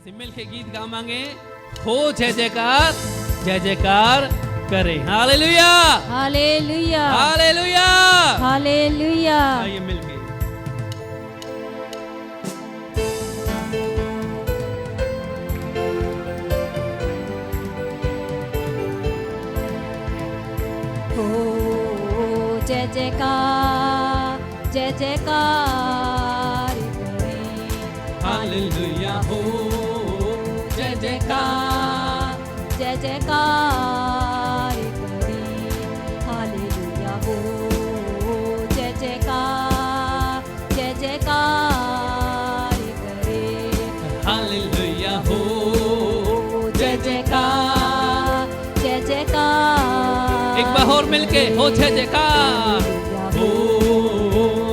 मिल के गीत गावांगे, हो जय जयकार, जय जयकार करें। Hallelujah hallelujah hallelujah hallelujah. आइए मिलके हो जय जयकार, जय जयकार करें। हालेलुया हो जय जयकार, जय जयकार करें। हालेलुया हो जय जयकार, जय जयकार करें। हालेलुया हो जय जयकार। जय जयकार। एक बार और मिलके हो जय जयकार, हो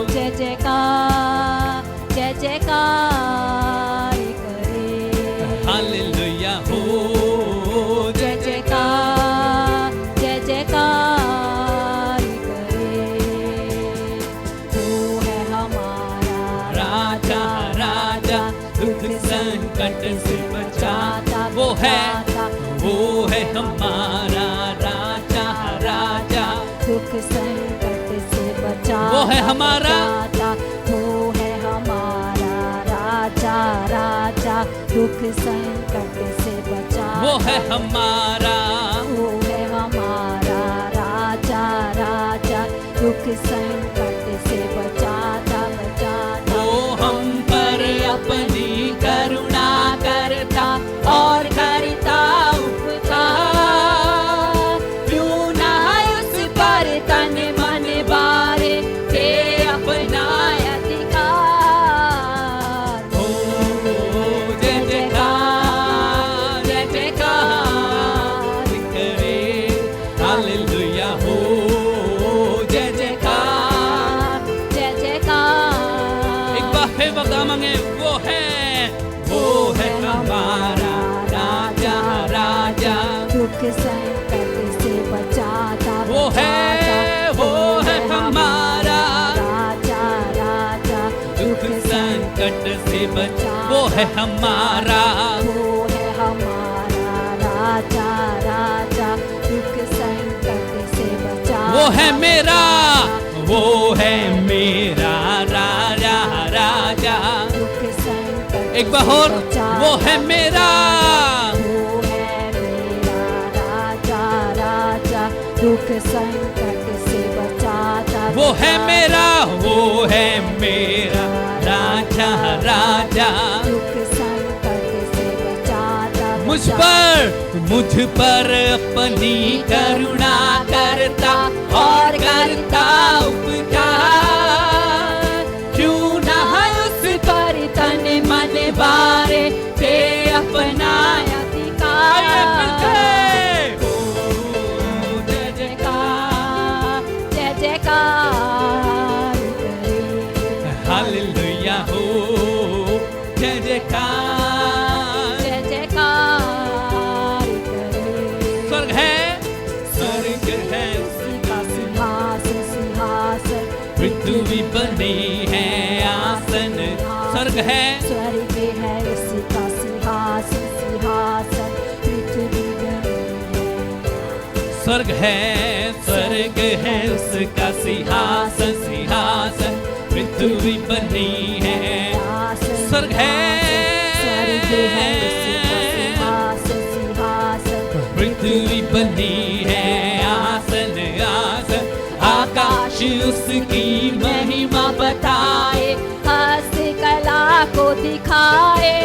जय जयकार, जय जयकार करें। हालेलुया हो जय जयकार, जय जयकार करें। वो है हमारा राजा राजा, दुख संकट से बचाता वो है हमारा राजा राजा। दुख संकट से बचाता वो है हमारा, वो है हमारा राजा राजा। दुख संकट से बचा, वो है हमारा, वो है हमारा राजा राजा। दुख संकट से बचाता बचाता वो हम पर अपनी करुणा करता और करता उपकार। क्यों ना उस पर तन मन बारे के अपना अधिकार। हो जय जयकार, जय जयकार करे। हालेलुया हो जय जयकार, जय जयकार। एक बार फिर बता मांगे, वो है हमारा राजा राजा। दुख संकट से बचाता वो है हमारा राजा राजा। दुख संकट से बचा, वो है हमारा, वो है हमारा राजा राजा। दुख संकट से बचा, वो है मेरा राजा राजा। दुख संकट एक बार और, वो है मेरा, वो है मेरा राजा राजा। दुख संकट से बचाता वो है मेरा राजा राजा। दुख संकट से बचाता मुझ पर अपनी करुणा करता और करता उपकार। क्यों ना उस पर तन मन बारे ते अपना अधिकार। हो जय जयकार, जय जयकार करें। हालेलुया हो जय जयकार, जय जयकार करें। स्वर्ग है उसका सिंहासन सिंहासन, पृथ्वी बनी है आसन। स्वर्ग है उसका सिंहासन सिंहासन, पृथ्वी बनी है। स्वर्ग है उसका सिंहासन सिंहासन, पृथ्वी बनी है। स्वर्ग है उसका सिंहासन सिंहासन, पृथ्वी बनी है आसन आसन। आकाश उसकी महिमा बताए, हस्तकला को दिखाए।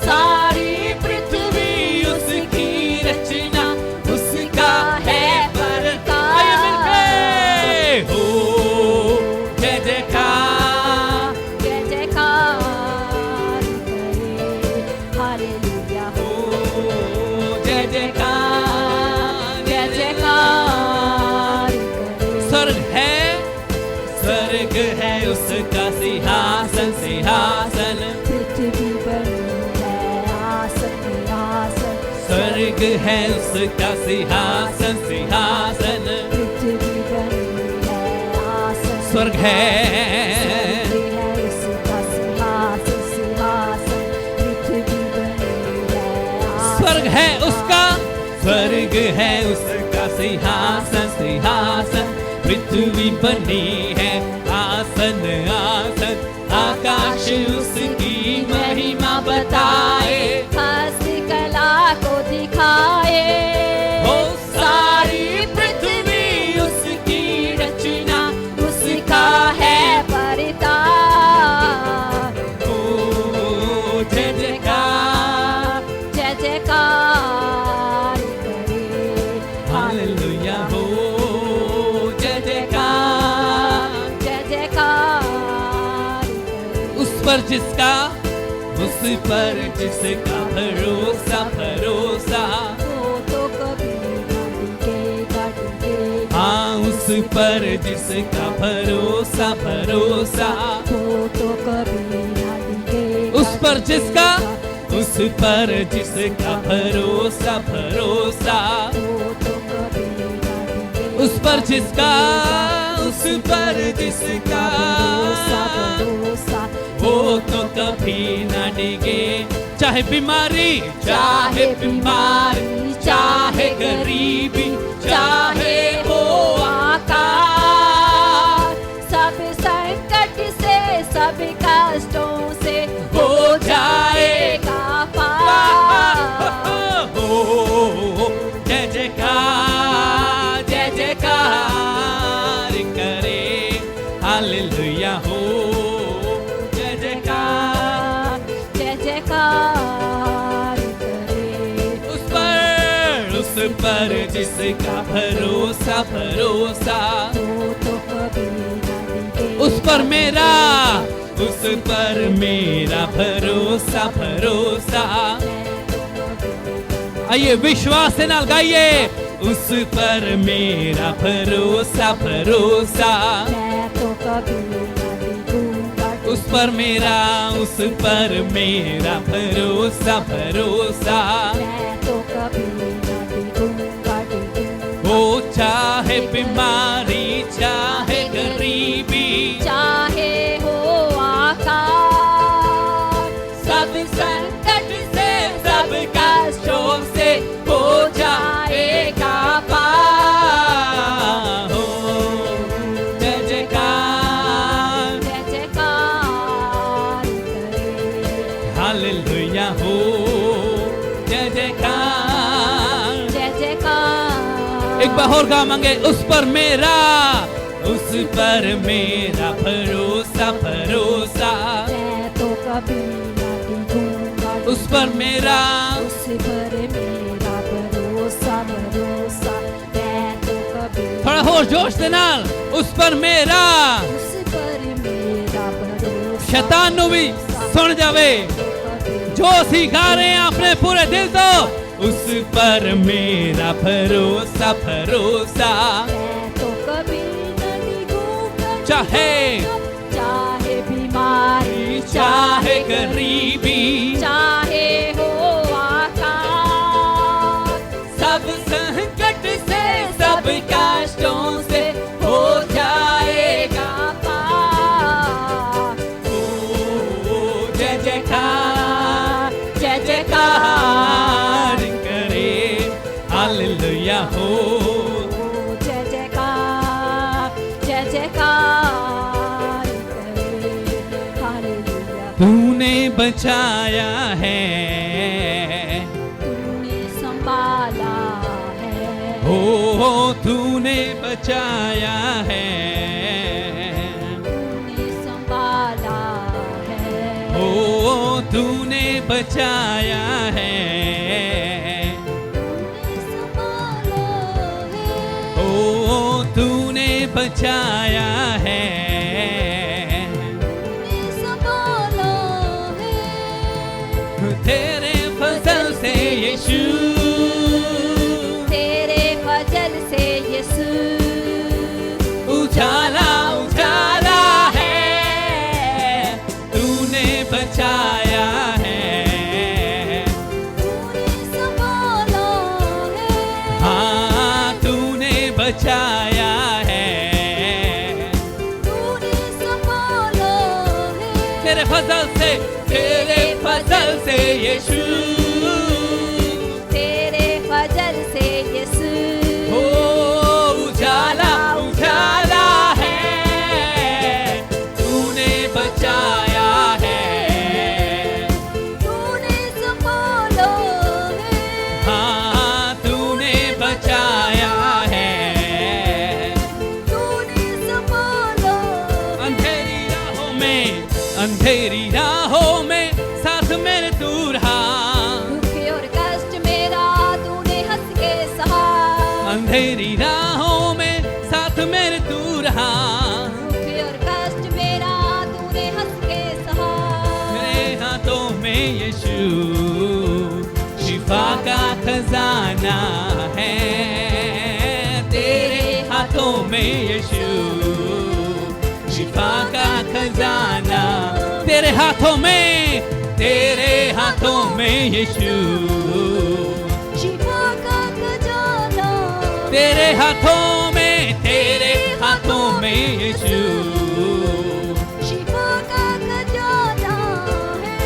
सारी पृथ्वी उसकी रचना उसका है प्रकाश। आइए मिलके हो जय जयकार, जय जयकार करें। हालेलुया हो जय जयकार, जय जयकार करें। स्वर्ग है उसका सिंहासन सिंहासन, पृथ्वी बनी है आसन आसन। स्वर्ग है उसका सिंहासन सिंहासन। पृथ्वी बनी है आसन। स्वर्ग है उसका सिंहासन सिंहासन, पृथ्वी स्वर्ग है उसका, स्वर्ग है उसका सिंहासन, सिंहासन पृथ्वी बनी है आसन, आसन आकाश उसकी महिमा बताए, हस्ती कला को दिखाए। हो सारी पृथ्वी उसकी रचना, उसका है परिताप। ओ जय जयकार, जय जयकार करे। हालेलुया हो जय जयकार, जय जयकार करे। उस पर जिसका भरोसा, भरोसा वो तो कभी न डिगेगा, डिगेगा। हाँ उस पर जिसका भरोसा, भरोसा वो तो कभी न डिगेगा, उस पर जिसका, डिगेगा। उस पर जिसका भरोसा, भरोसा वो तो कभी न डिगेगा, उस पर जिसका, उस पर जिसका भरोसा, भरोसा वो तो कभी न डिगे। चाहे बीमारी, चाहे बीमारी, चाहे गरीबी, चाहे हो आकाश, सब संकट से, सब कष्टों से हो जाएगा पार। हो जय जयकार, जय जयकार करे, हालेलुया हो जय जयकार, जय जयकार करे। उस पर जिसका भरोसा, भरोसा वो तो कभी न डिगेगा, उस पर मेरा, उस पर मेरा भरोसा, भरोसा। आइए विश्वास से नाल गाइए, उस पर मेरा भरोसा, भरोसा मैं तो कभी न डिगूंगा, उस पर मेरा, उस पर मेरा भरोसा, भरोसा मैं तो कभी न डिगूंगा, डिगूंगा। हो चाहे बीमारी, चाहे गरीबी, चाहे हो आकाश, सब संकट से, सब कष्टों से हो जाएगा पार। हो जय जयकार, जय जयकार करे। हालेलुया हो जय जयकार। जय जयकार। एक बार और गा मांगे, उस पर मेरा, उस पर मेरा भरोसा, भरोसा मैं तो कभी न डिगूंगा, उस पर मेरा, उस पर मेरा भरोसा, भरोसा मैं तो कभी थोड़ा और जोश से नाल, उस पर मेरा, उस पर मेरा भरोसा। शैतान नु भी सुन जावे जो ਅਸੀਂ ਗਾ ਰਹੇ हैं अपने पूरे दिल तो, उस पर मेरा भरोसा, भरोसा मैं तो कभी न डिगूंगा, चाहे, चाहे बीमारी, चाहे गरीबी, चाहे हो आकाश, सब संकट से, सब कष्टों से हो जाएगा पार। ओ जय जयकार, जय जयकार करे, हालेलुया हो जय जयकार, जय जयकार करे। हालेलुया। तूने बचाया है, तूने संभाला है, हो तूने बचाया है, तूने संभाला है, हो तूने बचाया है, तूने संभाला है, हो तूने बचाया है, तूने संभाला है। तेरे फजल से यीशु, तेरे फजल से यीशु उजाला उजाला है, तूने बचाया है, तूने संभाला है, हाँ तूने बचाया है, तूने संभाला है। तेरे फजल से, तेरे फजल से यीशु, अंधेरी राहों में साथ मेरे तू रहा, दुख और कष्ट मेरा तूने हंस के सहा, अंधेरी राहों में साथ मेरे तू रहा, दुख और कष्ट मेरा तूने हंस के सहा। मेरे हाथों में यीशु शिफा का खजाना है, तेरे हाथों में यीशु शिफा का खजाना, तेरे हाथों में यीशु शिफा का खजाना, तेरे हाथों में यीशु शिफा का खजाना है।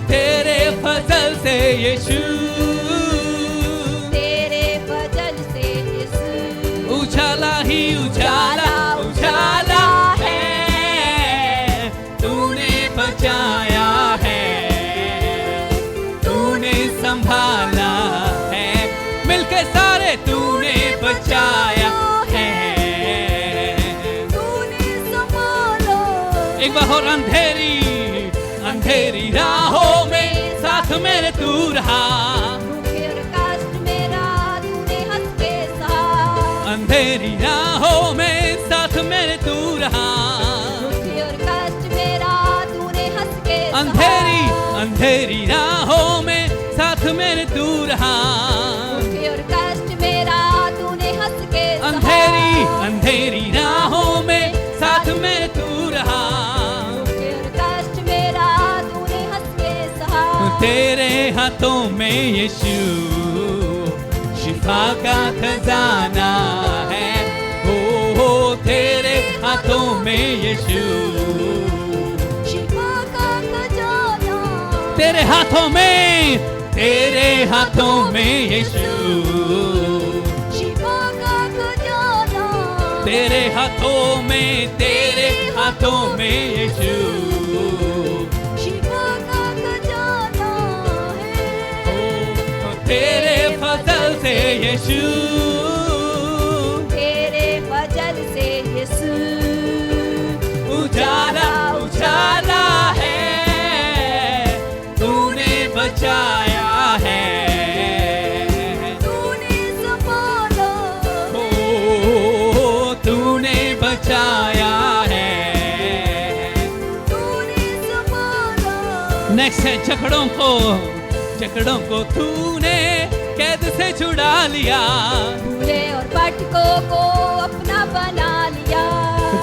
तेरे फजल से यीशु, तेरे फजल से यीशु उजाला ही उजाला उजाला है, तूने बचाया है, तूने संभाला है, मिलके सारे तूने बचाया है, तूने संभाला। एक बार और अंधेरी राहों में साथ मेरे तू रहा, दुख और कष्ट मेरा तूने हंस के सहा, अंधेरी राहों में साथ मेरे तू रहा, दुख और कष्ट मेरा तूने हंस के सहा। अंधेरी राहों में साथ मेरे तू रहा, दुख और कष्ट मेरा तूने हंस के सहा। अंधेरी राहों में साथ मेरे तू रहा, दुख और कष्ट मेरा तूने हंस के सहा। तेरे हाथों में यीशु शिफा का खजाना है, हो तेरे हाथों में यीशु शिफा का खजाना, तेरे हाथों में यीशु शिफा का खजाना, तेरे हाथों में यीशु शिफा का खजाना है। तेरे फजल से यीशु, तेरे फजल से यीशु उजाला उजाला है, तूने बचाया है, तूने संभाला, ओ तूने बचाया है। तूने संभाला। नेक्स्ट है जकड़ों को तूने कैद से छुड़ा लिया, भूले और भटकों को अपना बना लिया,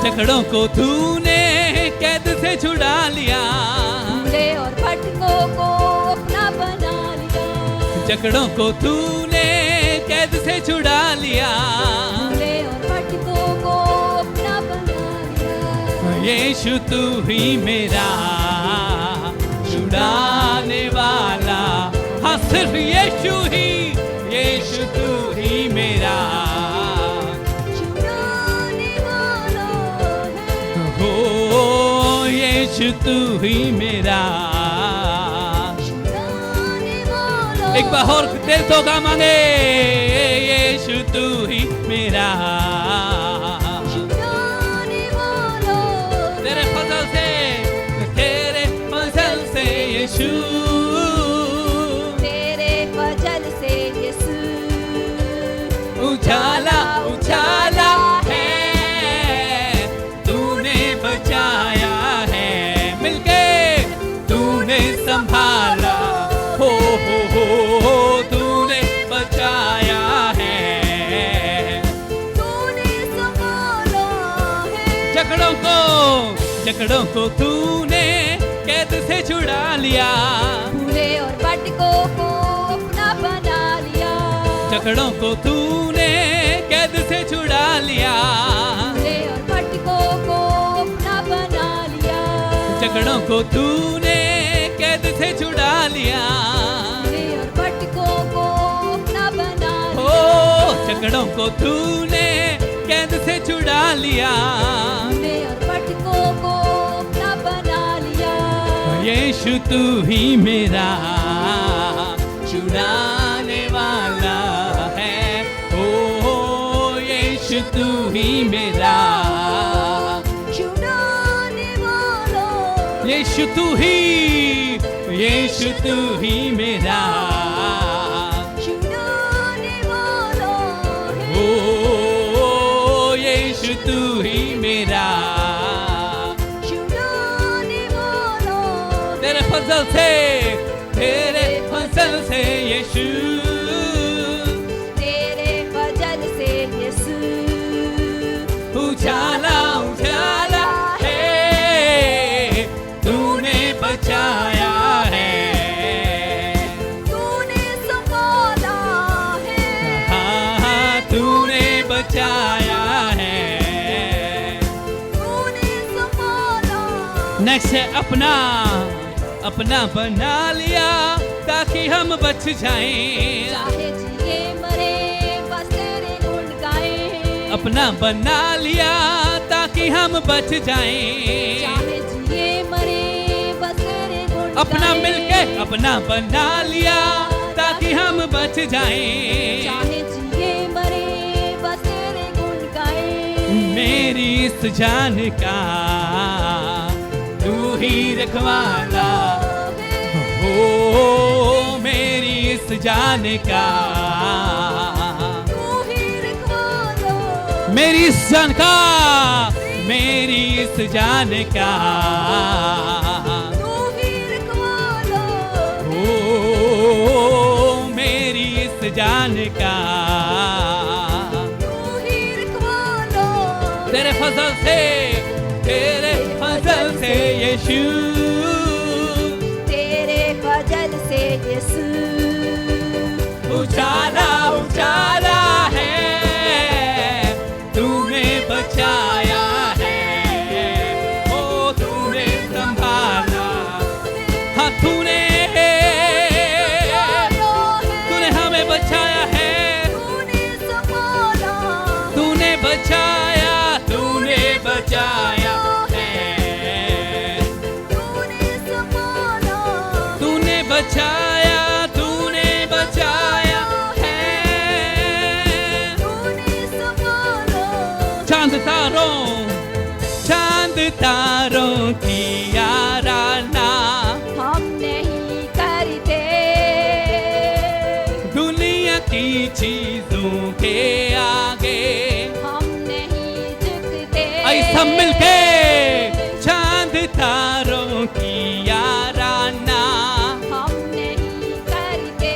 जकड़ों को तूने कैद से छुड़ा लिया, भूले और भटकों को अपना बना लिया, जकड़ों को तूने कैद से छुड़ा लिया, भूले और भटकों को अपना बना लिया। यीशु तू ही मेरा छुड़ाने वाला, हाँ सिर्फ यीशु तू ही मेरा छुड़ाने वाला है, हो, यीशु तू ही मेरा। छुड़ाने वाला। एक बार और दिल तो गा मांगे, यीशु तू ही मेरा, छुड़ाने वाला। तेरे फजल से यीशु, तेरे फजल से यीशु उजाला उजाला है, तूने बचाया है, मिलके तूने संभाला, हो तूने बचाया है, तूने संभाला है। जकड़ों को तूने कैद से छुड़ा लिया, भूले और भटकों को अपना बना लिया, जकड़ों को तूने कैद से छुड़ा लिया, भूले और भटकों को अपना बना लिया, जकड़ों को तूने कैद से छुड़ा लिया, भूले और भटकों को अपना बना ओ लिया, जकड़ों को तूने कैद से छुड़ा लिया, भूले और भटकों को अपना बना लिया। यीशु तू ही मेरा छुड़ाने वाला है, ओ यीशु तू ही मेरा छुड़ाने वाला यीशु तू ही मेरा छुड़ाने वाला है ओ यीशु तू ही मेरा छुड़ाने वाला तेरे फजल से यीशु तेरे वजन से यीशु उजाला है तूने बचाया है तूने संभाला है हाँ तूने बचाया है तूने संभाला नेक्स्ट है अपना बना लिया ताकि हम बच जाएं चाहे जिए मरे बस तेरे गुण गाएं अपना बना लिया ताकि हम बच जाएं चाहे जिए मरे बस तेरे गुण अपना गाएं। मिलके अपना बना लिया ताकि हम बच जाएं चाहे जिए मरे बस तेरे गुण गाएं। मेरी इस जान का तू ही रखवाला ओ मेरी इस जान का तू ही रखवाला मेरी इस जान का तू ही रखवाला ओ मेरी इस जान का तू ही रखवाला तेरे फजल से यीशु तेरे वजन से यीशु उजाला है तूने बचाया है ओ तूने संभाला हाँ तूने हमें बचाया है तूने संभाला तूने बचाया है तूने संभाला तूने बचाया है तूने संभाला चांद तारों की आराधना हम नहीं करते दुनिया की चीजों के आगे हम नहीं झुकते आई सब मिलके चांद तारों की आराधना हम नहीं करते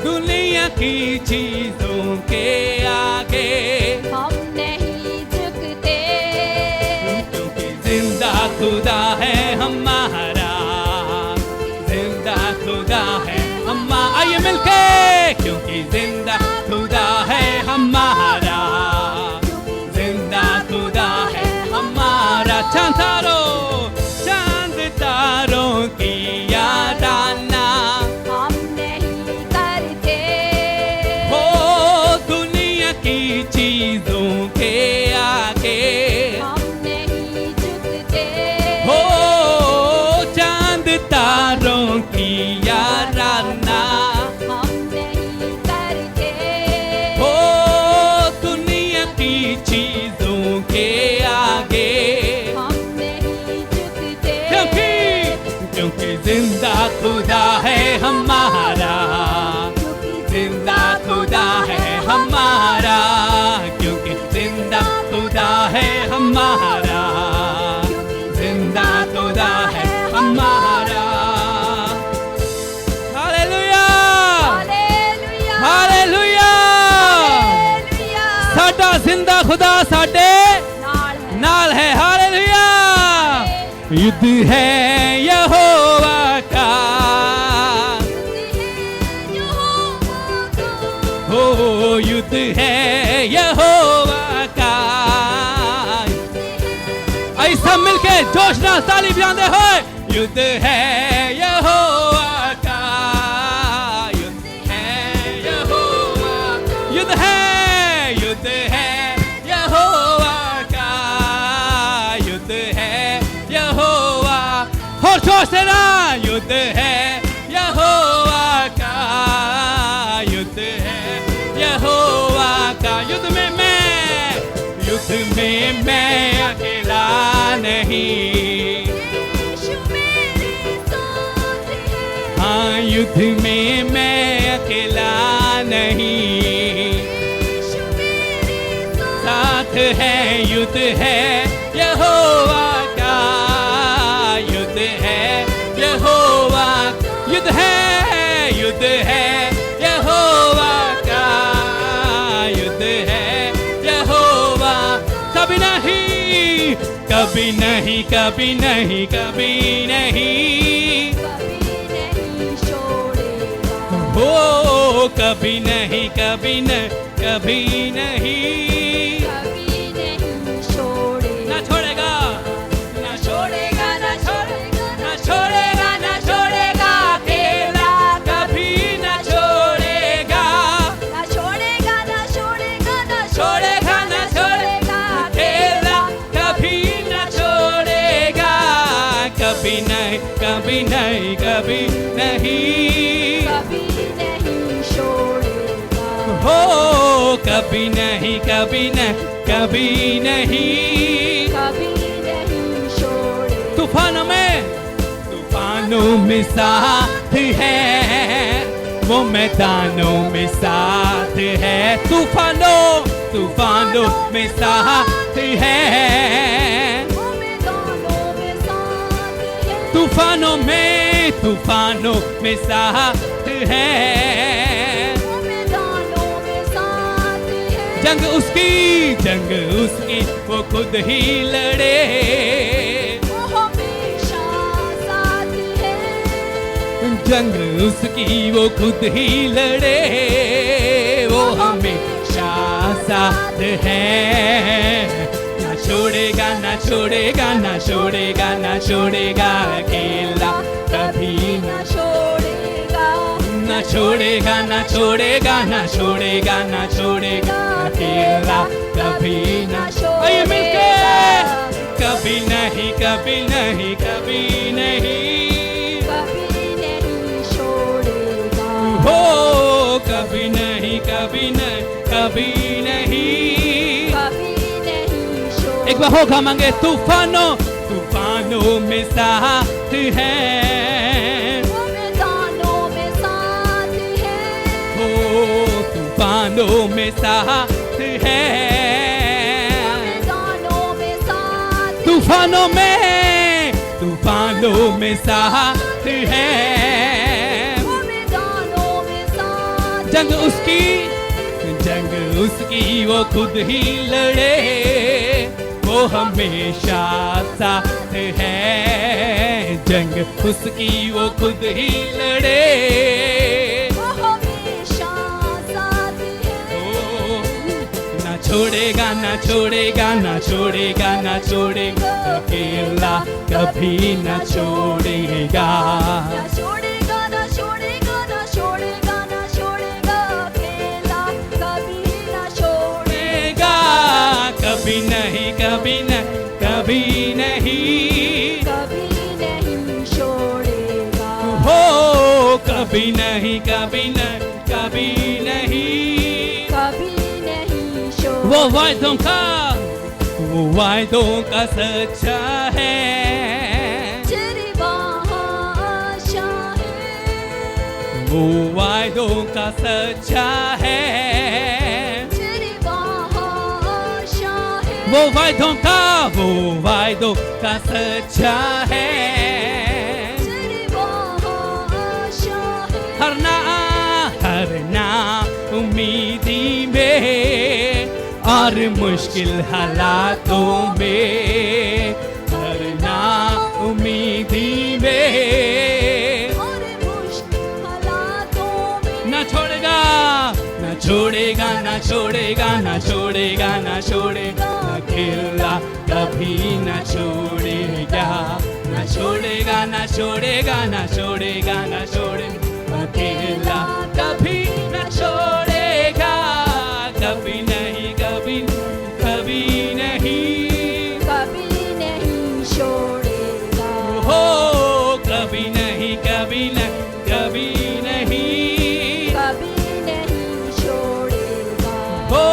दुनिया की चीजों के आगे हम नहीं झुकते क्योंकि जिंदा खुदा है हमारा जिंदा खुदा है हमारा आइए मिलके क्योंकि जिंदा खुदा है हमारा जिंदा खुदा है हमारा चांद तारों की आराधना हम नहीं करते हो दुनिया की चीजों के आगे हम नहीं झुकते हो चांद तारों की आराधना हम नहीं करते हो दुनिया की चीजों के आगे हम नहीं झुकते क्योंकि जिंदा खुदा है हमारा जिंदा खुदा है हमारा क्योंकि जिंदा खुदा है हमारा जिंदा खुदा है हमारा हालेलुया हालेलुया हालेलुया हालेलुया साडा जिंदा खुदा साडे नाल है हालेलुया युद्ध है यहोवा का हो युद्ध है यहोवा का ऐसा मिलके जोश ना ताली बजाते हो युद्ध है यहोवा का युद्ध है यहोवा युद्ध है यहोवा का युद्ध है यहोवा और जोश से ना युद्ध है यहोवा का युद्ध है यहोवा का युद्ध में मैं अकेला नहीं युद्ध में मैं अकेला नहीं, यीशु मेरे साथ है, युद्ध है यहोवा का, युद्ध है यहोवा, युद्ध है यहोवा का, युद्ध है यहोवा। कभी नहीं, कभी नहीं, कभी नहीं, कभी नहीं, कभी नहीं छोड़ेगा, हो कभी नहीं, कभी नहीं, कभी नहीं, कभी नहीं छोड़ेगा, ना छोड़ेगा, ना छोड़ेगा, ना छोड़ेगा, ना छोड़ेगा, ना छोड़ेगा, अकेला कभी ना छोड़ेगा, ना छोड़ेगा, ना छोड़ेगा, ना छोड़ेगा, ना छोड़ेगा, अकेला कभी ना छोड़ेगा, कभी नहीं, कभी नहीं, कभी नहीं, कभी नहीं छोड़ेगा, हो कभी नहीं, कभी नहीं, कभी नहीं, कभी नहीं छोड़ेगा, तूफानों में साथ है, वो मैदानों में साथ है, तूफानों में साथ है, वो मैदानों में साथ है, तूफानों में साथ है, वो मैदानों में साथ है, जंग उसकी वो खुद ही लड़े, वो हमेशा साथ है, जंग उसकी वो खुद ही लड़े, वो हमेशा साथ है, ना छोड़ेगा, ना छोड़ेगा, ना छोड़ेगा, ना छोड़ेगा, अकेला कभी ना छोड़ेगा, ना छोड़ेगा, ना छोड़ेगा, ना छोड़ेगा, ना छोड़ेगा, अकेला कभी ना आइए मिलके, कभी नहीं, कभी नहीं, कभी नहीं, कभी नहीं छोड़ेगा, हो कभी नहीं, कभी नहीं, कभी नहीं, कभी नहीं छोड़ेगा, एक बार होगा मांगे, तूफानों में साथ है, वो मैदानों में साथ है, हो तूफानों में साथ है, मैदानों में साथ, तूफानों में साथ है, वो मैदानों में साथ, जंग उसकी वो खुद ही लड़े, वो हमेशा साथ है, जंग उसकी वो खुद ही लड़े, वो हमेशा साथ है, ओ, ना छोड़ेगा, ना छोड़ेगा, ना छोड़ेगा, ना छोड़ेगा, अकेला कभी ना छोड़ेगा, ना छोड़ेगा, ना छोड़ेगा, ना छोड़ेगा, ना छोड़ेगा, अकेला कभी ना छोड़ेगा, कभी नहीं, कभी नहीं, कभी नहीं, कभी नहीं छोड़ेगा, हो कभी नहीं, कभी नहीं, कभी नहीं, कभी नहीं छोड़ेगा, वो वायदों का सच्चा है, तेरी वहाँ आशा है, वो वायदों का सच्चा है, तेरी वहाँ आशा है, वो वायदों का सच्चा है, तेरी वहाँ आशा है, हर ना उम्मीदी में और मुश्किल हालातों में, हर ना उम्मीदी में, और मुश्किल हालातों में, ना छोड़ेगा, ना छोड़ेगा, ना छोड़ेगा, ना छोड़ेगा, ना छोड़ेगा, अकेला कभी ना छोड़ेगा, ना छोड़ेगा, ना छोड़ेगा, ना छोड़ेगा, ना छोड़ेगा, अकेला कभी ना छोड़ेगा, कभी नहीं, कभी कभी नहीं, कभी नहीं छोड़ेगा, हो कभी नहीं, कभी नहीं, कभी नहीं, कभी नहीं छोड़ेगा, हो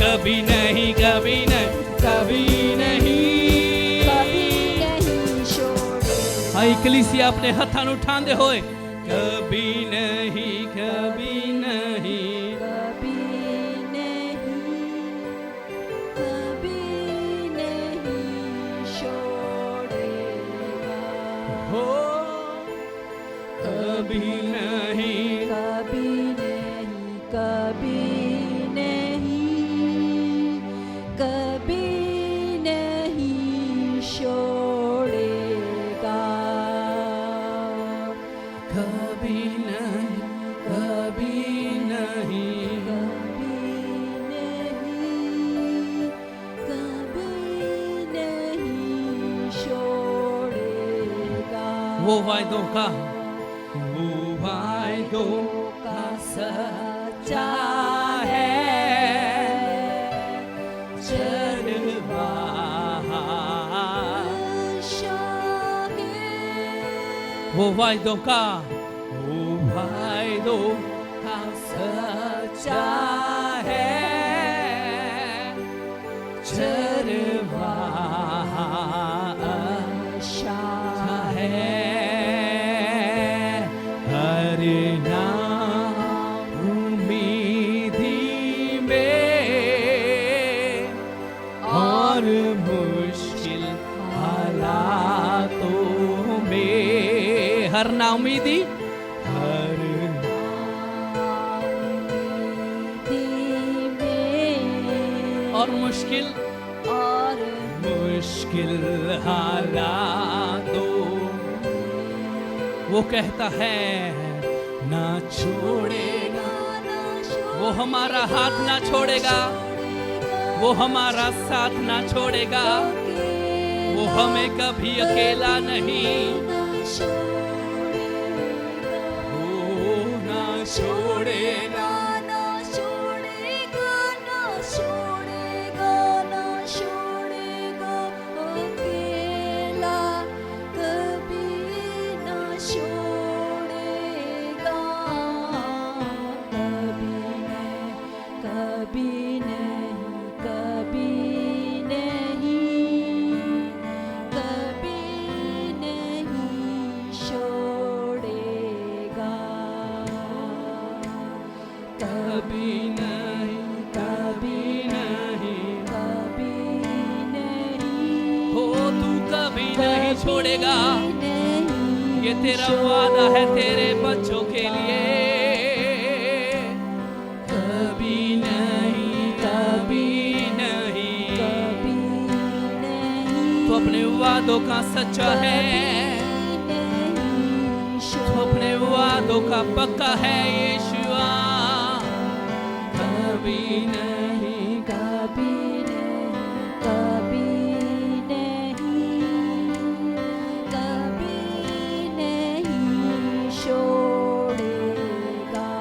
कभी नहीं, कभी नहीं, कभी नहीं, कभी नहीं छोड़ेगा, हाँ कलीसिया अपने हथां नूं उठांदे होए कभी नहीं, कभी नहीं, कभी नहीं छोड़ेगा। हो कभी नहीं, कभी नहीं, कभी नहीं, कभी नहीं छोड़ेगा। कभी नहीं, कभी नहीं, कभी नहीं छोड़ेगा। वो वायदों का सच्चा है वो वायदों का सच्चा है चरवाहा है। हर उम्मीदी में और मुश्किल हालातों में, हर नाउमीदी, हर और मुश्किल हालातों, वो कहता है ना छोड़ेगा, वो हमारा हाथ ना छोड़ेगा, वो हमारा साथ ना छोड़ेगा, वो हमें कभी अकेला नहीं, वो ना छोड़ेगा, अकेला कभी ना छोड़ेगा। कभी नहीं, कभी नहीं, कभी नहीं छोड़ेगा। कभी नहीं, कभी नहीं, कभी नहीं, हो तू कभी नहीं छोड़ेगा। नहीं ये तेरा वादा है तेरे बच्चों के लिए। कभी नहीं, कभी नहीं, कभी नहीं, तो अपने वादों का सच्चा है, तो अपने वादों का पक्का है यीशुआ। कभी नहीं, कभी नहीं, कभी नहीं, कभी नहीं छोड़ेगा।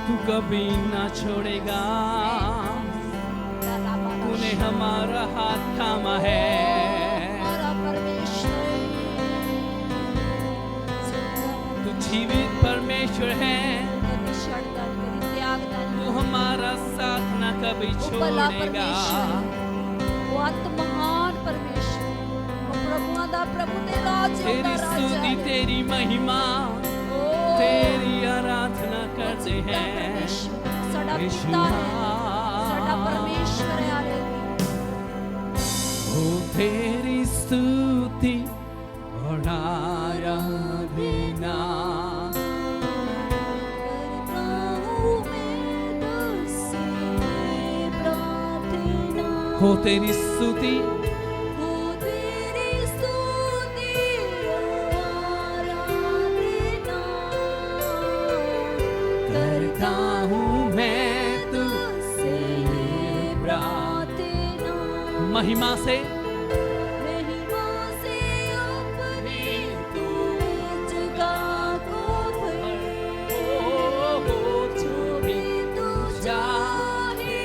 तू कभी ना छोड़ेगा, तूने हमारा हाथ थामा है। तू जीवित परमेश्वर है, तू हमारा साथ ना कभी छोड़ेगा। वो महान परमेश्वर, वो प्रभुआं दा प्रभु ते राज तेरी स्तुति, तेरी महिमा, तेरी आराधना करते हैं साडा पिता है, साडा परमेश्वर है। ओ तेरी स्तुति और आराधना करता हूँ मैं तुझसे प्रार्थना। हो तेरी स्तुति, हो तेरी स्तुति और आराधना करता हूँ मैं तुझसे प्रार्थना। महिमा से महिमा से अपनी तू जगह को भर, जो भी तू चाहे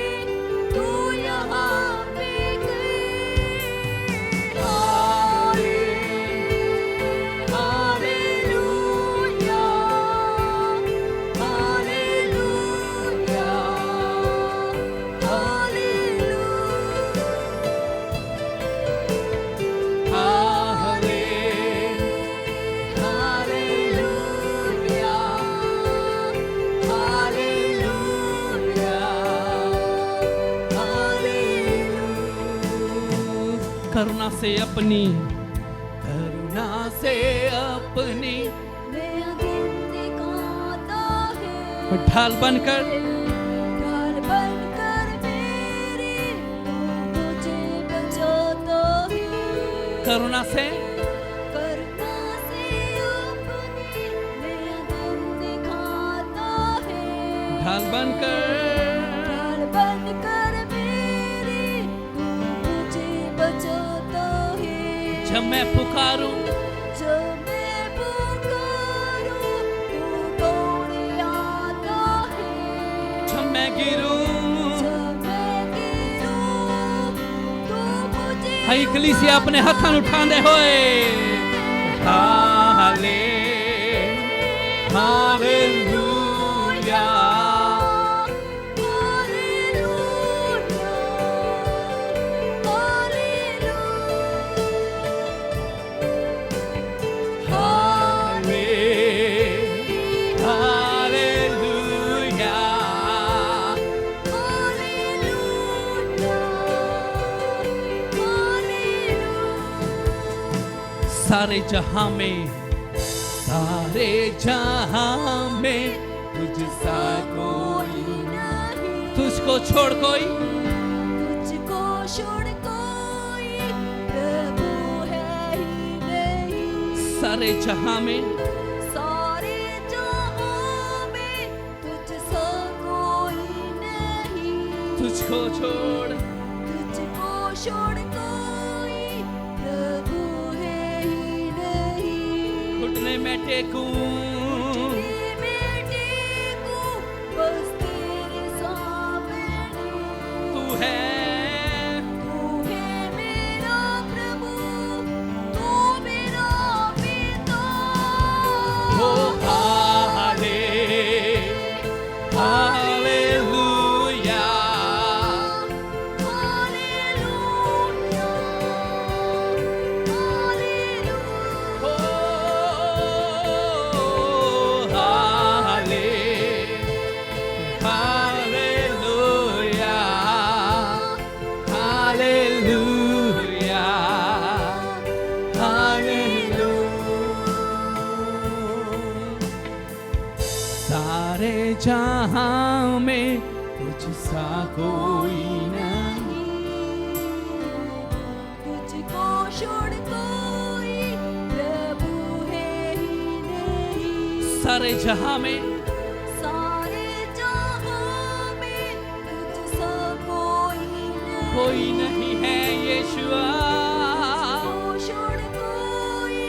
तू यहाँ पे कर। Hallelujah, hallelujah, hallelujah. करुणा से अपनी नया दिन दिखाता है। ढाल बनकर ढाल बनकर मेरी तू मुझे बचाता है। करुणा से अपनी नया दिन दिखाता है। ढाल बनकर मेरी तू मुझे बचाता है। जब मैं पुकारूं तू दौड़ आता है। जब मैं गिरूं तू मुझे हाई कलीसिया अपने हाथां नूं उठांदे होए हाले हालेलुया सारे जहां में तुझसा कोई नहीं। तुझको छोड़ कोई तुझको छोड़ कोई प्रभु है ही नहीं। सारे जहां में तुझसा कोई नहीं। तुझको छोड़ कोई प्रभु है ही नहीं। घुटने में टेकूं बस तेरे सामने तू है मेरा प्रभु, तू मेरा पिता। ओ हाले हालेलुया हालेलुया, हालेलुया। ओ हाले हालेलुया हालेलुया हालेलुया सारे जहां में तुझसा कोई नहीं। तुझको छोड़ कोई प्रभु है ही नहीं। सारे जहां में तुझसा कोई नहीं है यीशुआ छोड़ कोई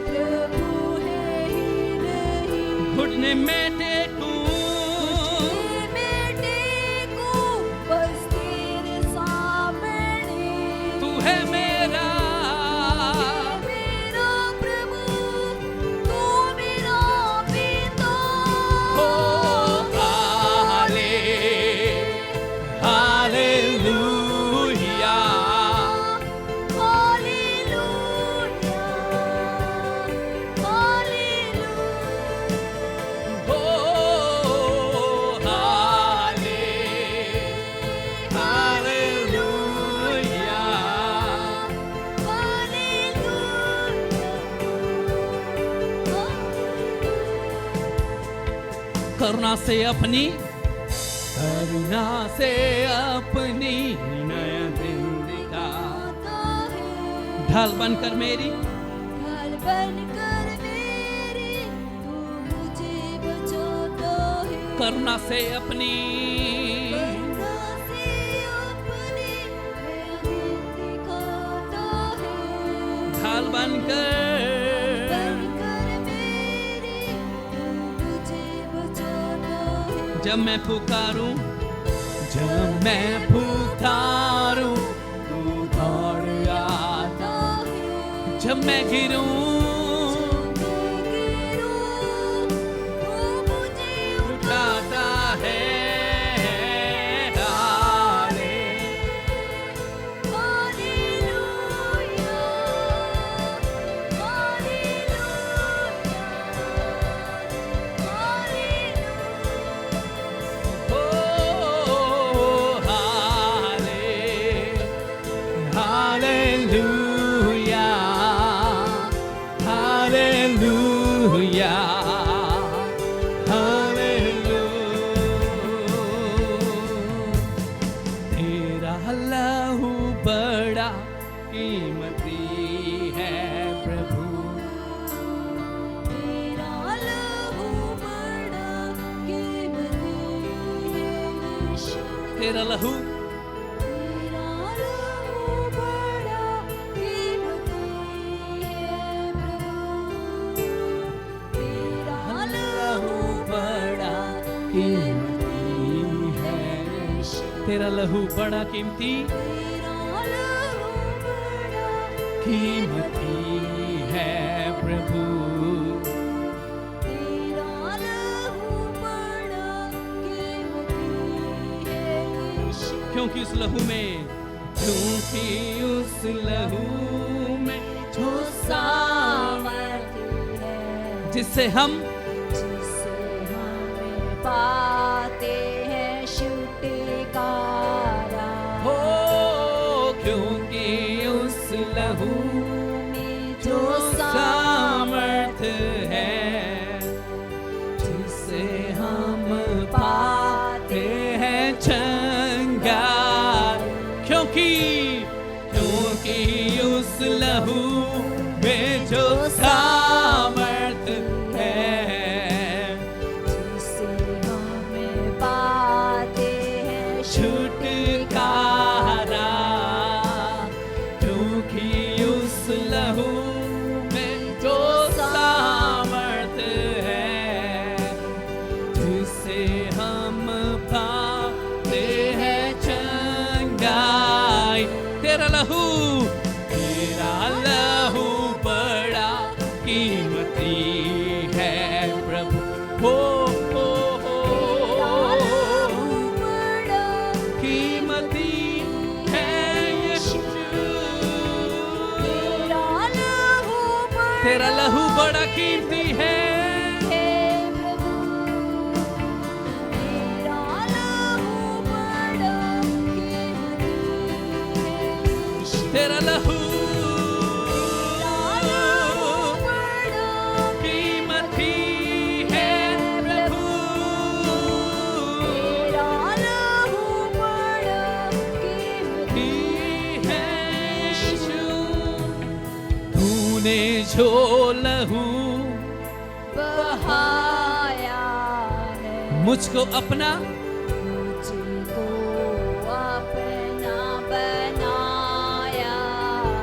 प्रभु है ही नहीं। घुटने में टेकूं बस तेरे सामने तू है मेरा प्रभु, तू मेरा पिता। ओ हाले हालेलुया हालेलुया, हालेलुया। ओ हाले हालेलुया करुणा से अपनी नया दिन दिखा ढाल बनकर मेरी ढाल बनकर मेरी तू मुझे बचाता है। करुणा से अपनी करुणा से अपनी नया दिन दिखाता है। ढाल बनकर मेरी तू मुझे बचाता है। जब मैं पुकारूं तू दौड़ आता जब मैं गिरूं तू मुझे उठाता है हाले हालेलुया, हालेलुया, हालेलुया। ओ हाले हालेलुया कीमती है प्रभु। तेरा लहू बड़ा कीमती है यीशु। तेरा लहू तेरा लहू बड़ा कीमती है प्रभु। तेरा लहू बड़ा कीमती है यीशु। तेरा लहू बड़ा कीमती तेरा लहू बड़ा कीमती है प्रभु। तेरा लहू बड़ा कीमती है यीशु। क्योंकि उस लहू में जो सामर्थ है जिससे हम जिससे हमें पाते हैं छुटकारा। हो, क्योंकि उस लहू में जो सामर्थ है जिससे हम पाते हैं चंगाई। क्योंकि उस लहू में जो सामर्थ है जिससे हमें पाते हैं छुटकारा। क्योंकि उस लहू में जो सामर्थ है जिससे हम पाते हैं चंगाई। तेरा लहू बड़ा कीमती है प्रभु। हो बड़ा कीमती है यीशु। तेरा लहू बड़ा कीमती है प्रभु। तेरा लहू बड़ा कीमती है यीशु। तेरा लहू बड़ा कीमती है प्रभु। तेरा लहू बड़ा कीमती है यीशु। तूने जो लहू बहाया है मुझको अपना मुझको अपना बनाया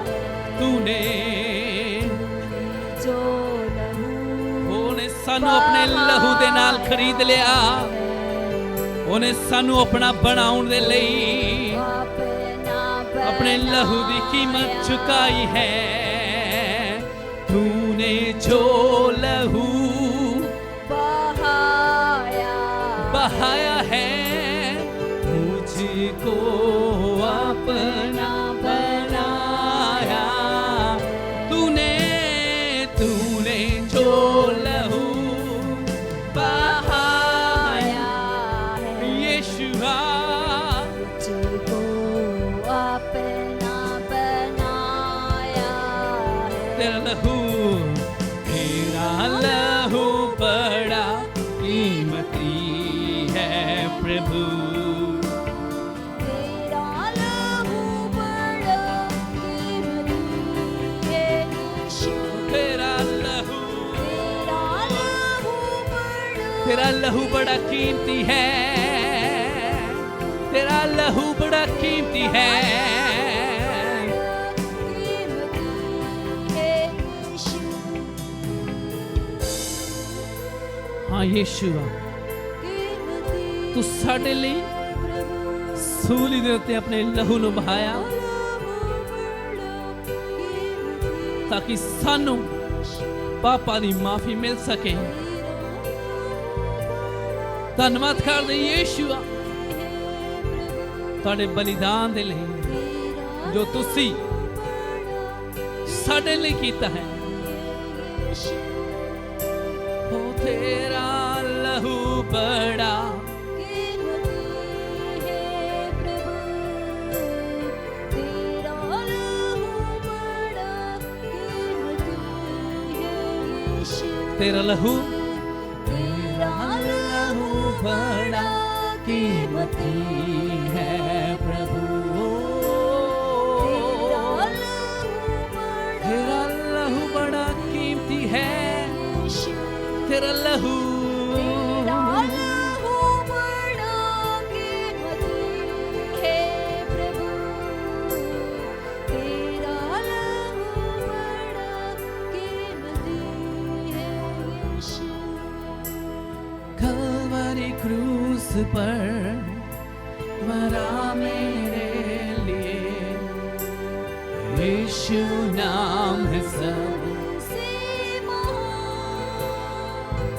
है। तूने जो लहू ਉਹਨੇ ਸਾਨੂੰ ਆਪਣੇ ਲਹੂ ਦੇ ਨਾਲ ਖਰੀਦ ਲਿਆ। ਉਹਨੇ ਸਾਨੂੰ ਆਪਣਾ ਬਣਾਉਣ ਦੇ ਲਈ ਆਪਣੇ ਲਹੂ ਦੀ ਕੀਮਤ ਚੁਕਾਈ ਹੈ। तूने जो लहू बहाया है मुझको अपना बनाया। तूने जो लहू बहाया यीशुआ मुझको अपना बनाया है। तेरा लहू बड़ा कीमती है प्रभु। तेरा लहू बड़ा कीमती है यीशु। तेरा लहू बड़ा कीमती है। तेरा लहू बड़ा कीमती है। हाँ यीशुआ तू साडे लिए सूली दे उत्ते अपने लहू नूं बहाया ताकि सानू पापा दी माफी मिल सके। धन्नवाद करदे यीशुआ तुहाडे बलिदान दे लई जो तुसी साडे लिए कीता है। ओ तेरा लहू बड़ा तेरा लहू बड़ा कीमती है प्रभु। क्रूस पर मरा मेरे लिए, यीशु नाम है सबसे महान।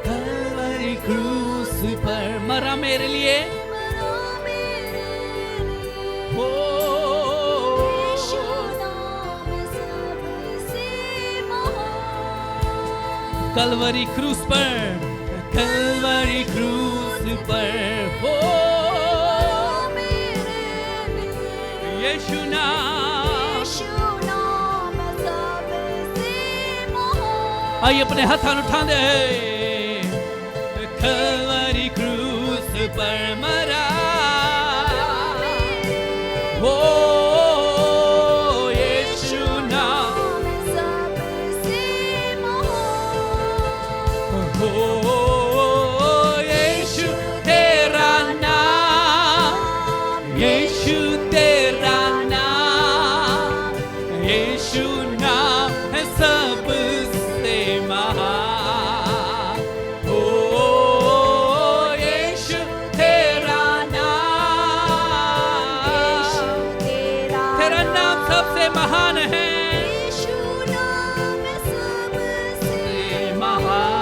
कलवरी क्रूस पर मरा मेरे लिए, ओ यीशु नाम सबसे महान। कलवरी क्रूस पर, कलवरी क्रूस पर, ओ यीशु नाम सबसे महान। आइए अपने हाथ उठा दे। कलवरी क्रूस पर मरा, ओ यीशु नाम सबसे महान। ओ यीशु तेरा नाम, यीशु तेरा नाम, यीशु नाम है सबसे महान। ओ यीशु तेरा नाम, तेरा नाम सबसे महान है, यीशु नाम सबसे महान।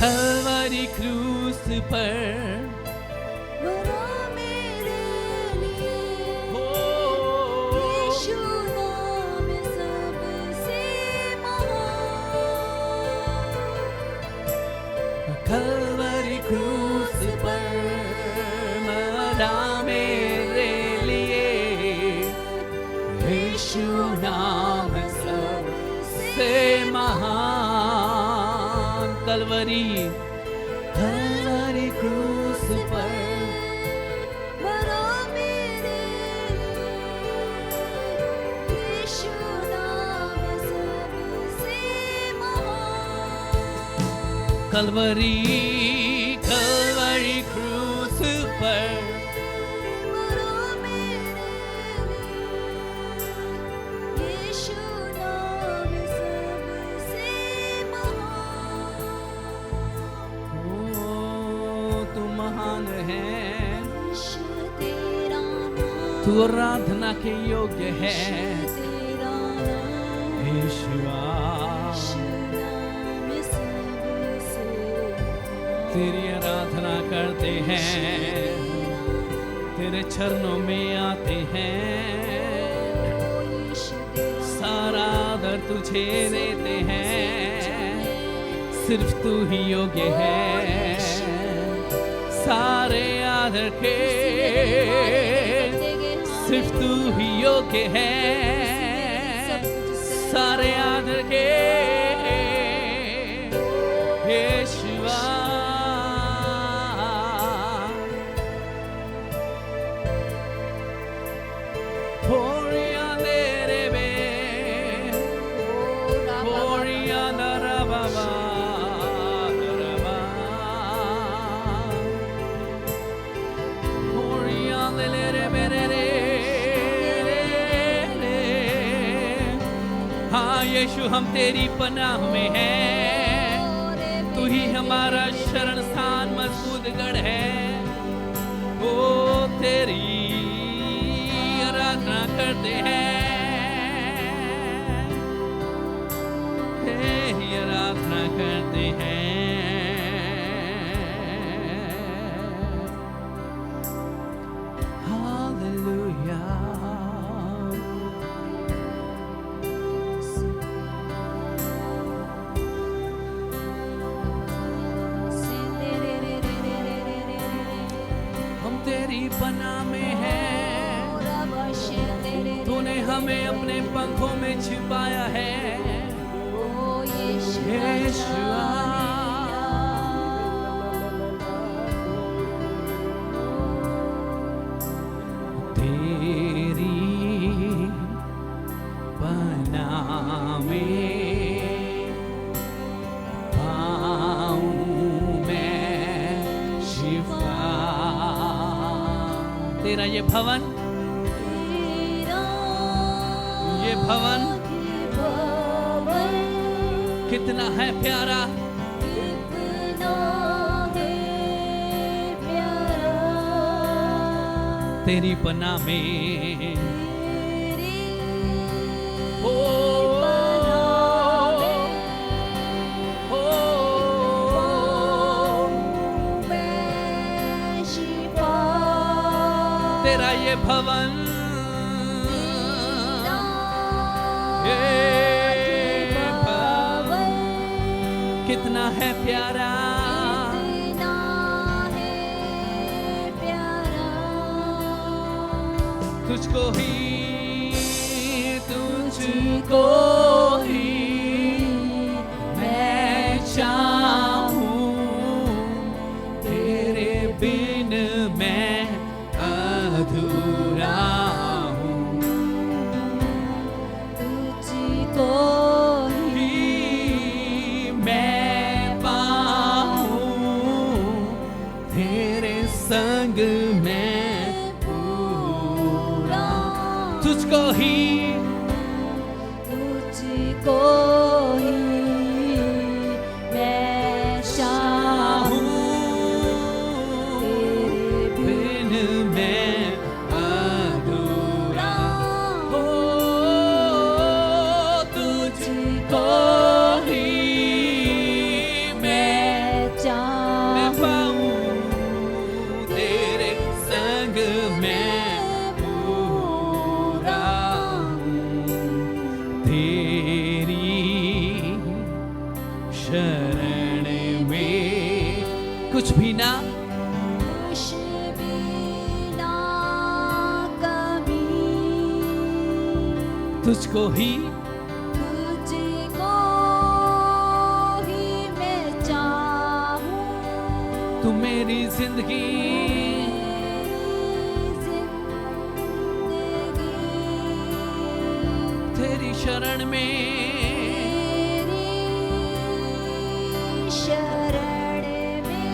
कलवरी क्रूस पर मरा मेरे लिए, ओ यीशु नाम सबसे महान। कलवरी क्रूस पर मरा मेरे लिए, यीशु नाम सबसे महान। कलवरी, कलवरी क्रूस पर मरा मेरे लिए, यीशु नाम सबसे महान। कलवरी, कलवरी क्रूस पर मरा मेरे लिए, यीशु नाम सबसे महान। ओ तू महान है, यीशु तेरा नाम, तू आराधना के योग्य है, तेरा नाम, यीशुआ यीशु नाम सबसे महान। तेरी आराधना करते हैं, तेरे चरणों में आते हैं, यीशु तेरा सारा आदर तुझे देते हैं, सिर्फ तू ही योग्य है सारे आदर के, सिर्फ तू ही योग्य है सारे आदर के, यीशुआ। हाँ यीशु हम तेरी पनाह में हैं, तू ही हमारा शरण स्थान मजबूत गढ़ है, ओ तेरी आराधना करते हैं, तेरी आराधना करते हैं। तेरी पनाह में है, तूने हमें अपने पंखों में छिपाया है, यीशुआ। तेरी पनाह में तेरा ये भवन, कितना है प्यारा, कितना है प्यारा तेरी पनाह में तेरी ओ, पनाह में ओ, मैं शिफा तेरा ये भवन ये भवन कितना है प्यारा, कितना है प्यारा तुझको ही मैं चाहूं, तेरे बिन मैं अधूरा हूँ, तुझको ही मैं पाऊं, तेरे संग मैं पूरा तुझको ही तुझको ही मैं चाहूं, तेरे बिन मैं अधूरा हो, तुझको ही मैं पाऊं, तेरे संग मैं पूरा हूं, तेरी शरण में कुछ भी ना कुछ भी ना कमी, तुझको ही तुझको ही मैं चाहूं, तू मेरी जिंदगी तेरी शरण में तेरी शरण में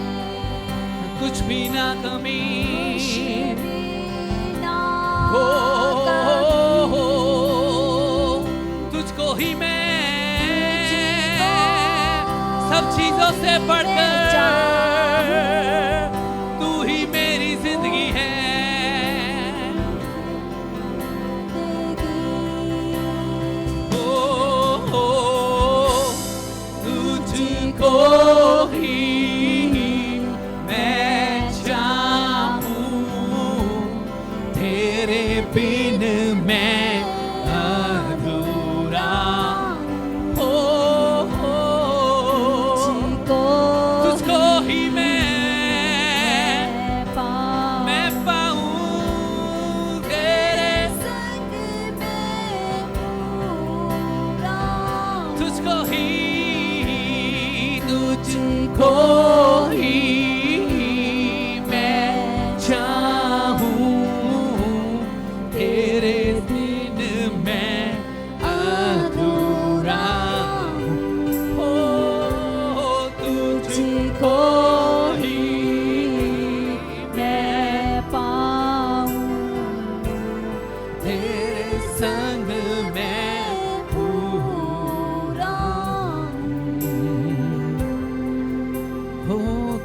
कुछ भी ना कमी ना हो, कमी, तुझको ही मैं सब चीजों से बढ़कर तू ही मेरी जिंदगी है, तुझको ही मैं चाहूं, तेरे बिन मैं अधूरा हो, तुझको ही मैं पाऊं, तेरे संग में पूरा तुझको ही मैं चाहूं, तेरे बिन मैं अधूरा हो, तुझको ही मैं पाऊं, तेरे संग मैं पूरा हो,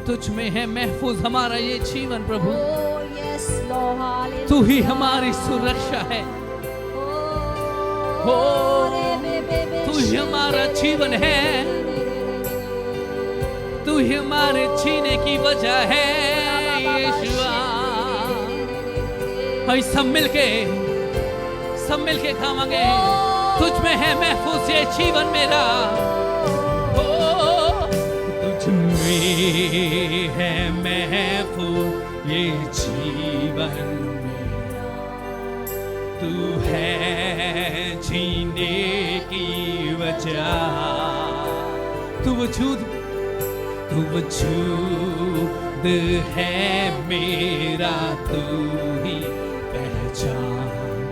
तुझ में है महफूज हमारा ये जीवन प्रभु, Oh yes Lord, hallelujah. तू ही हमारी सुरक्षा है, हो, तू ही हमारा जीवन है, तू ही हमारे जीने की वजह है यीशुआ। हम सब मिलके खावांगे, तुझ में है महफूज ये जीवन मेरा, हो, तुझ में है महफूज ये जीवन मेरा, तू है जीने की वजह, तू वजूद है मेरा, तू ही पहचान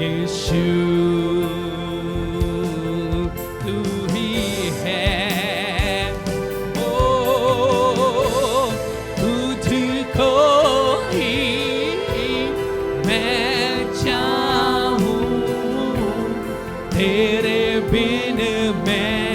यीशु, तू ही है, ओ तुझको ही मैं चाहूं, तेरे बिन मैं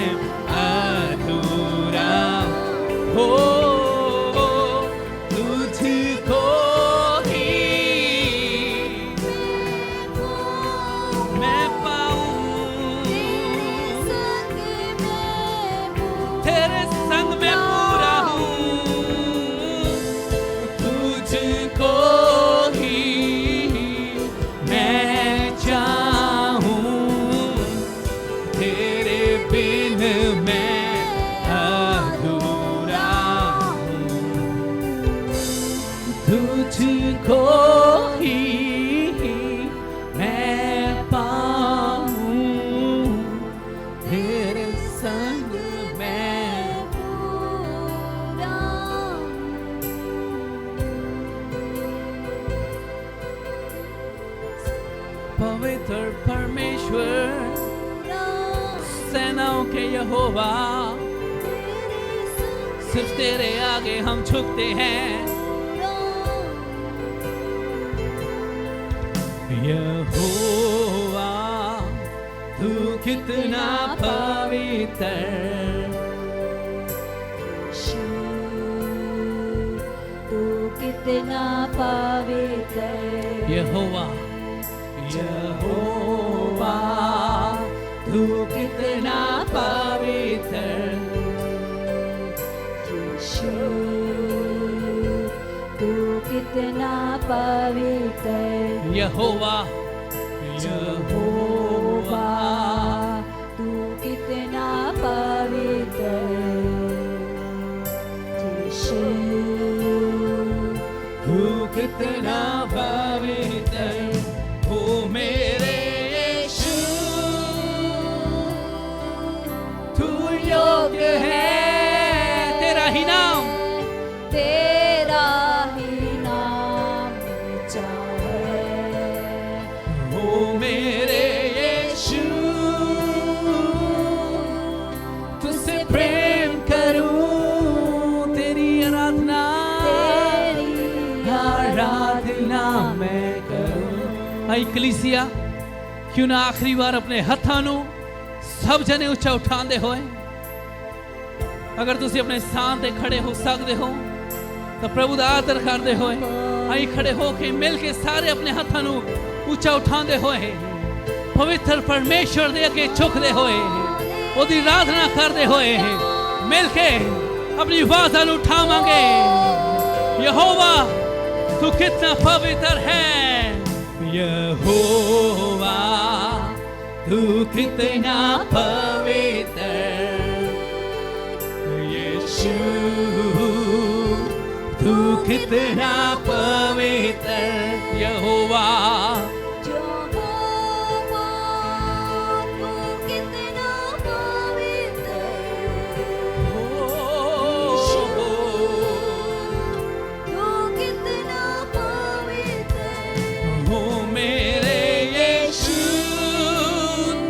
पवित्र परमेश्वर सेनाओं के यहोवा, सिर्फ तेरे आगे हम झुकते हैं। यहोवा तू कितना पवित्र, तू कितना पवित्र। यहोवा यहोवा तू कितना पवित्र, यीशु तू कितना पवित्र। यहोवा यहोवा तू कितना पवित्र। यीशु तू कितना पवित्र, ओ मेरे यीशु तू योग्य है, तेरा ही नाम, तेरा ही नाम ऊंचा है। ओ मेरे यीशु तुझसे प्रेम करूं, तेरी आराधना मैं करूं। आई कलीसिया, क्यों ना आखिरी बार अपने हत्थां नूं सब जने उच्चा उठांदे होए। अगर तुसी अपने स्थान ते खड़े हो सकदे हो तो प्रभु दा आदर करदे होए आई खड़े हो के मिल के सारे अपने हत्थां नूं उच्चा उठांदे होए पवित्र परमेश्वर दे अगे झुकदे होए ओदी आराधना करदे होए मिल के अपनी आवाज़ां नूं उठावांगे। यहोवा तू कितना पवित्र है, यहोवा तू कितना पवित्र, यीशु तू कितना पवित्र। यहोवा यहोवा तू कितना पवित्र। यीशु तू कितना पवित्र। हो मेरे यीशु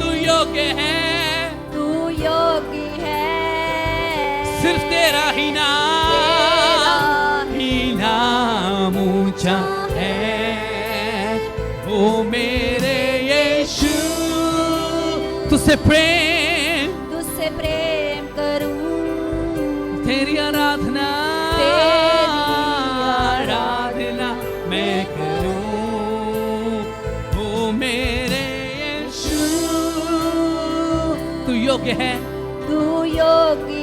तू योग्य है, तू योग्य है, सिर्फ तेरा ही नाम ऊंचा है। ओ मेरे यीशु तुझसे प्रेम करूं, तेरी आराधना मैं करूं। ओ मेरे यीशु तू योग्य है, तू योग्य